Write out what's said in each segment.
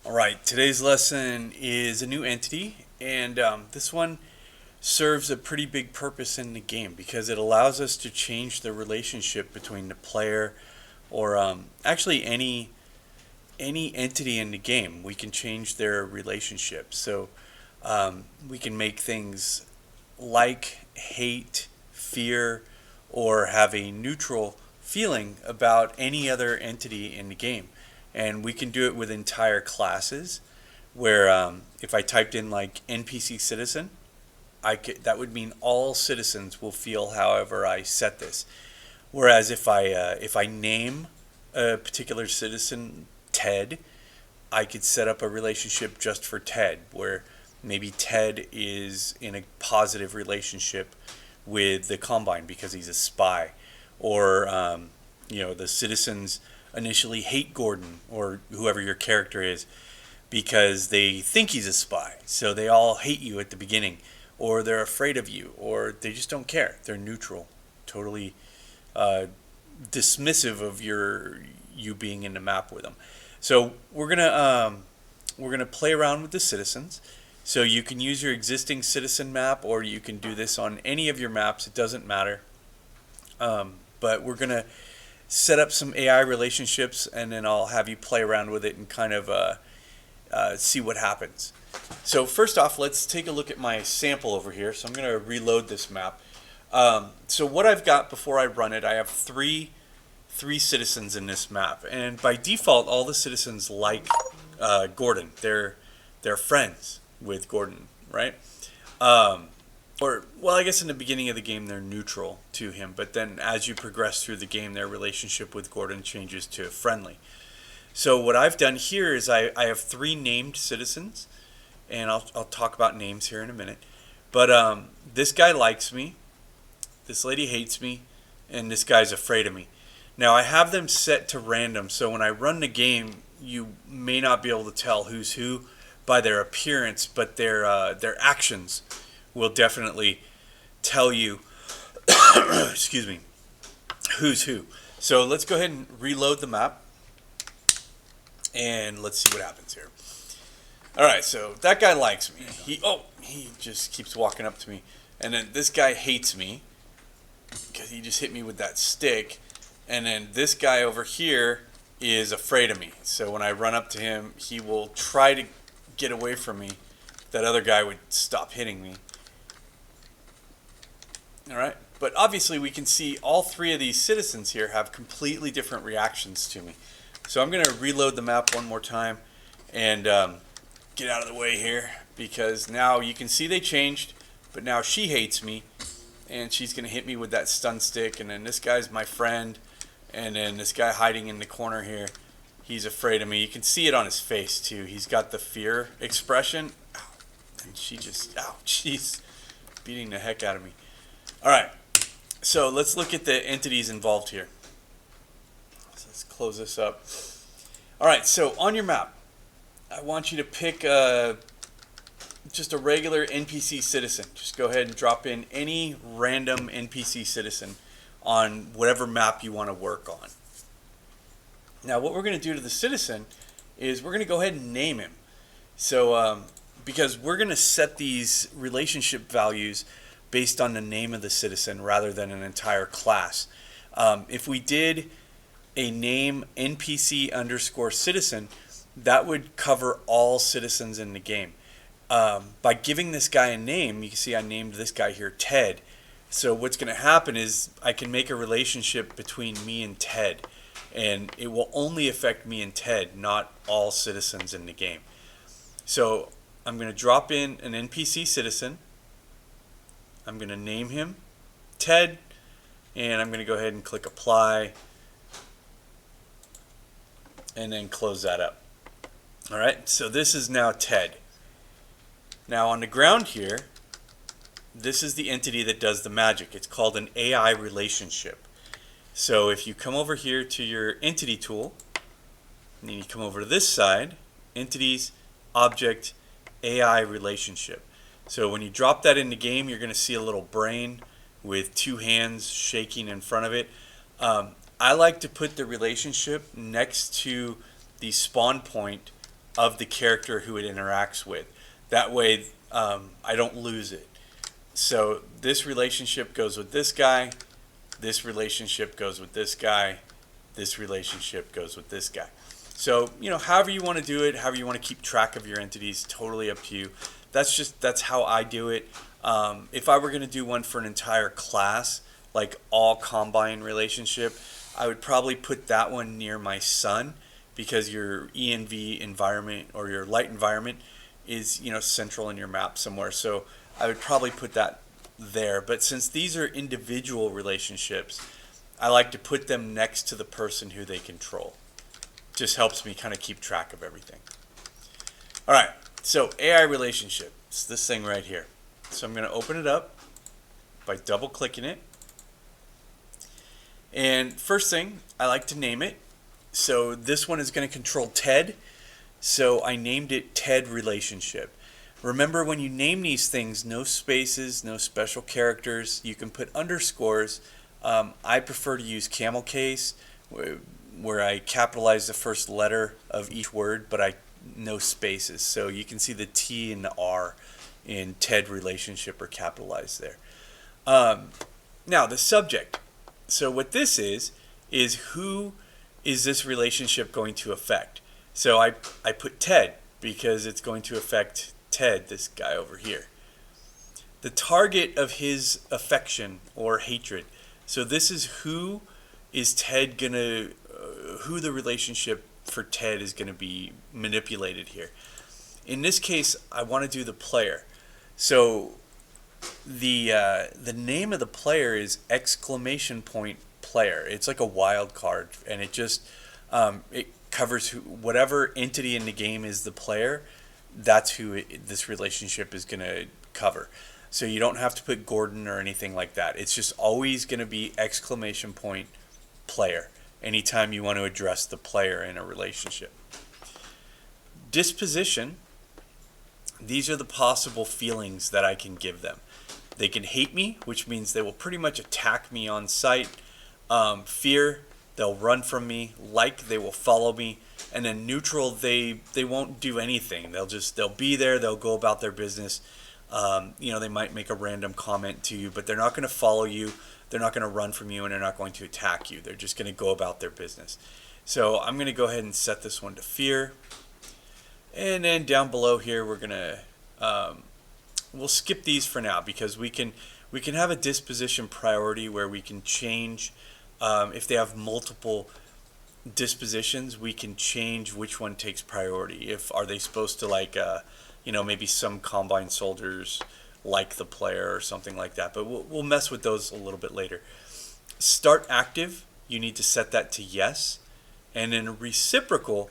All right, today's lesson is a new entity, and this one serves a pretty big purpose in the game because it allows us to change the relationship between the player or actually any entity in the game. We can change their relationship, so we can make things like hate, fear, or have a neutral feeling about any other entity in the game. And we can do it with entire classes where if I typed in like NPC citizen, that would mean all citizens will feel however I set this. Whereas if I name a particular citizen Ted, I could set up a relationship just for Ted, where maybe Ted is in a positive relationship with the Combine because he's a spy, or the citizens initially hate Gordon or whoever your character is because they think he's a spy, so they all hate you at the beginning, or they're afraid of you, or they just don't care. They're neutral, totally uh, dismissive of you being in the map with them. So we're gonna play around with the citizens. So you can use your existing citizen map, or you can do this on any of your maps. It doesn't matter. But we're gonna set up some AI relationships, and then I'll have you play around with it and kind of see what happens. So first off, let's take a look at my sample over here. So I'm gonna reload this map. So what I've got before I run it, I have three citizens in this map, and by default, all the citizens like Gordon. They're friends with Gordon, right? Or well, I guess in the beginning of the game they're neutral to him, but then as you progress through the game, their relationship with Gordon changes to friendly. So what I've done here is I have three named citizens, and I'll talk about names here in a minute. But this guy likes me, this lady hates me, and this guy's afraid of me. Now I have them set to random, so when I run the game, you may not be able to tell who's who by their appearance, but their actions will definitely tell you, excuse me, who's who. So let's go ahead and reload the map, and let's see what happens here. All right, so that guy likes me. He just keeps walking up to me, and then this guy hates me because he just hit me with that stick. And then this guy over here is afraid of me. So when I run up to him, he will try to get away from me. That other guy would stop hitting me. All right. But obviously we can see all three of these citizens here have completely different reactions to me. So I'm going to reload the map one more time and get out of the way here, because now you can see they changed, but now she hates me and she's going to hit me with that stun stick. And then this guy's my friend. And then this guy hiding in the corner here, he's afraid of me. You can see it on his face too. He's got the fear expression. Ow. And she's beating the heck out of me. All right, so let's look at the entities involved here. So let's close this up. All right, so on your map, I want you to pick just a regular NPC citizen. Just go ahead and drop in any random NPC citizen on whatever map you want to work on. Now what we're going to do to the citizen is we're going to go ahead and name him. So because we're going to set these relationship values based on the name of the citizen rather than an entire class. If we did a name NPC underscore citizen, that would cover all citizens in the game. By giving this guy a name, you can see I named this guy here Ted. So what's going to happen is I can make a relationship between me and Ted, and it will only affect me and Ted, not all citizens in the game. So I'm going to drop in an NPC citizen. I'm going to name him Ted, and I'm going to go ahead and click apply, and then close that up. All right, so this is now Ted. Now on the ground here, this is the entity that does the magic. It's called an AI relationship. So if you come over here to your entity tool, and then you come over to this side, entities, object, AI relationship. So when you drop that in the game, you're going to see a little brain with two hands shaking in front of it. I like to put the relationship next to the spawn point of the character who it interacts with. That way, I don't lose it. So this relationship goes with this guy, this relationship goes with this guy, this relationship goes with this guy. So, however you want to do it, however you want to keep track of your entities, totally up to you. That's how I do it. If I were going to do one for an entire class, like all combine relationship, I would probably put that one near my sun, because your ENV environment or your light environment is, central in your map somewhere. So I would probably put that there. But since these are individual relationships, I like to put them next to the person who they control. Just helps me kind of keep track of everything. All right, so AI relationship. It's this thing right here. So I'm going to open it up by double clicking it. And first thing, I like to name it. So this one is going to control Ted. So I named it Ted relationship. Remember, when you name these things, no spaces, no special characters. You can put underscores. I prefer to use camel case, where I capitalize the first letter of each word, but no spaces. So you can see the T and the R in Ted relationship are capitalized there. Now the subject. So what this is who is this relationship going to affect? So I put Ted because it's going to affect Ted, this guy over here. The target of his affection or hatred. So this is who is Ted gonna, who the relationship for Ted is gonna be manipulated here. In this case, I want to do the player. So the name of the player is !player. It's like a wild card, and it just it covers whatever entity in the game is the player. That's who this relationship is going to cover. So you don't have to put Gordon or anything like that. It's just always going to be !player anytime you want to address the player in a relationship. Disposition. These are the possible feelings that I can give them. They can hate me, which means they will pretty much attack me on sight. Fear, they'll run from me. Like, they will follow me. And then neutral, they won't do anything. They'll be there. They'll go about their business. They might make a random comment to you, but they're not going to follow you. They're not going to run from you, and they're not going to attack you. They're just going to go about their business. So I'm going to go ahead and set this one to fear. And then down below here, we're going to we'll skip these for now, because we can have a disposition priority where we can change if they have multiple dispositions. We can change which one takes priority. Are they supposed to maybe some combine soldiers like the player or something like that. But we'll mess with those a little bit later. Start active. You need to set that to yes, and then reciprocal.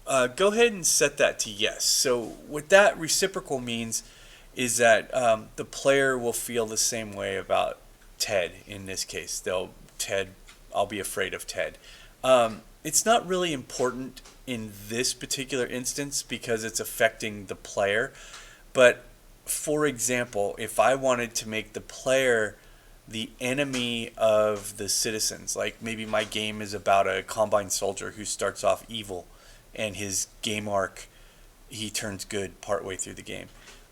Go ahead and set that to yes. So what that reciprocal means is that the player will feel the same way about Ted in this case. I'll be afraid of Ted. It's not really important in this particular instance because it's affecting the player. But for example, if I wanted to make the player the enemy of the citizens, like maybe my game is about a combine soldier who starts off evil, and his game arc, he turns good partway through the game.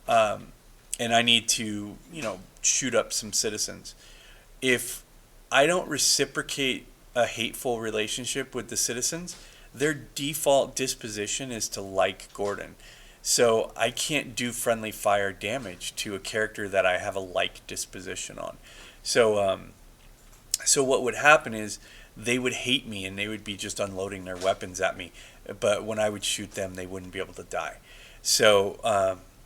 And I need to, shoot up some citizens. If I don't reciprocate a hateful relationship with the citizens, their default disposition is to like Gordon. So I can't do friendly fire damage to a character that I have a like disposition on. So what would happen is they would hate me and they would be just unloading their weapons at me. But when I would shoot them, they wouldn't be able to die. So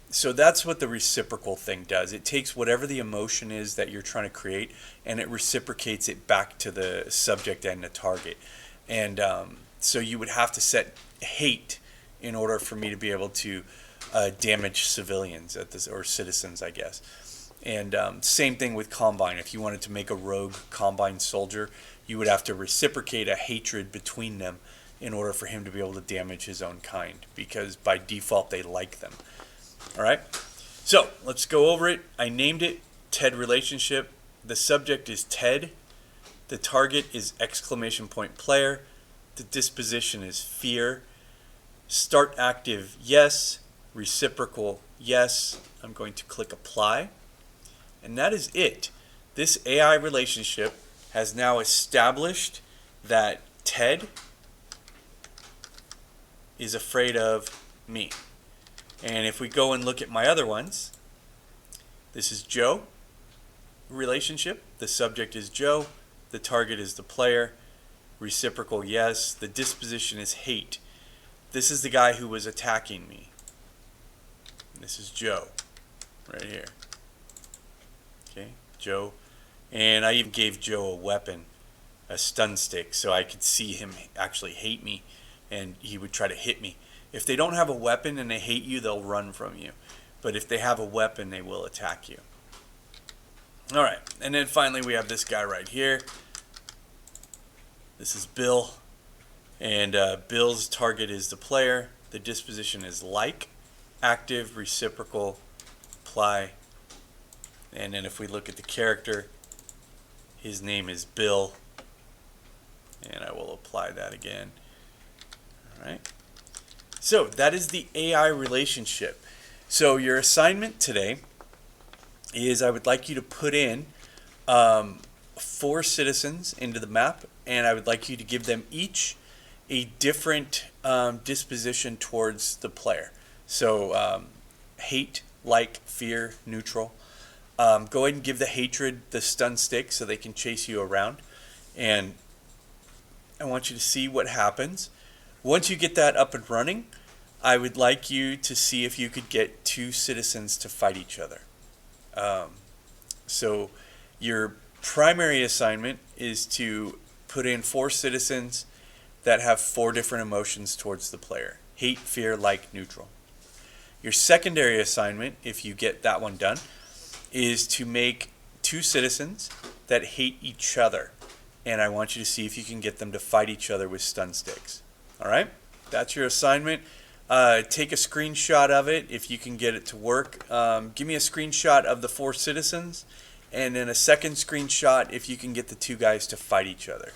that's what the reciprocal thing does. It takes whatever the emotion is that you're trying to create, and it reciprocates it back to the subject and the target. And so you would have to set hate in order for me to be able to damage civilians or citizens, I guess. And same thing with Combine. If you wanted to make a rogue Combine soldier, you would have to reciprocate a hatred between them in order for him to be able to damage his own kind, because by default they like them. All right, so let's go over it. I named it Ted relationship. The subject is Ted. The target is !player. The disposition is fear. Start active, yes. Reciprocal, yes. I'm going to click apply. And that is it. This AI relationship has now established that Ted is afraid of me. And if we go and look at my other ones, this is Joe relationship. The subject is Joe. The target is the player. Reciprocal, yes. The disposition is hate. This is the guy who was attacking me. This is Joe right here. Okay, Joe. And I even gave Joe a weapon, a stun stick, so I could see him actually hate me and he would try to hit me. If they don't have a weapon and they hate you, they'll run from you. But if they have a weapon, they will attack you. All right, and then finally we have this guy right here. This is Bill, and Bill's target is the player. The disposition is like, active, reciprocal, apply. And then if we look at the character, his name is Bill, and I will apply that again. All right. So that is the AI relationship. So your assignment today is I would like you to put in 4 citizens into the map, and I would like you to give them each a different disposition towards the player. So hate, like, fear, neutral. Go ahead and give the hatred the stun stick so they can chase you around. And I want you to see what happens. Once you get that up and running, I would like you to see if you could get 2 citizens to fight each other. So your primary assignment is to put in 4 citizens that have 4 different emotions towards the player. Hate, fear, like, neutral. Your secondary assignment, if you get that one done, is to make 2 citizens that hate each other. And I want you to see if you can get them to fight each other with stun sticks. All right? That's your assignment. Take a screenshot of it if you can get it to work. Give me a screenshot of the 4 citizens, and then a second screenshot if you can get the 2 guys to fight each other.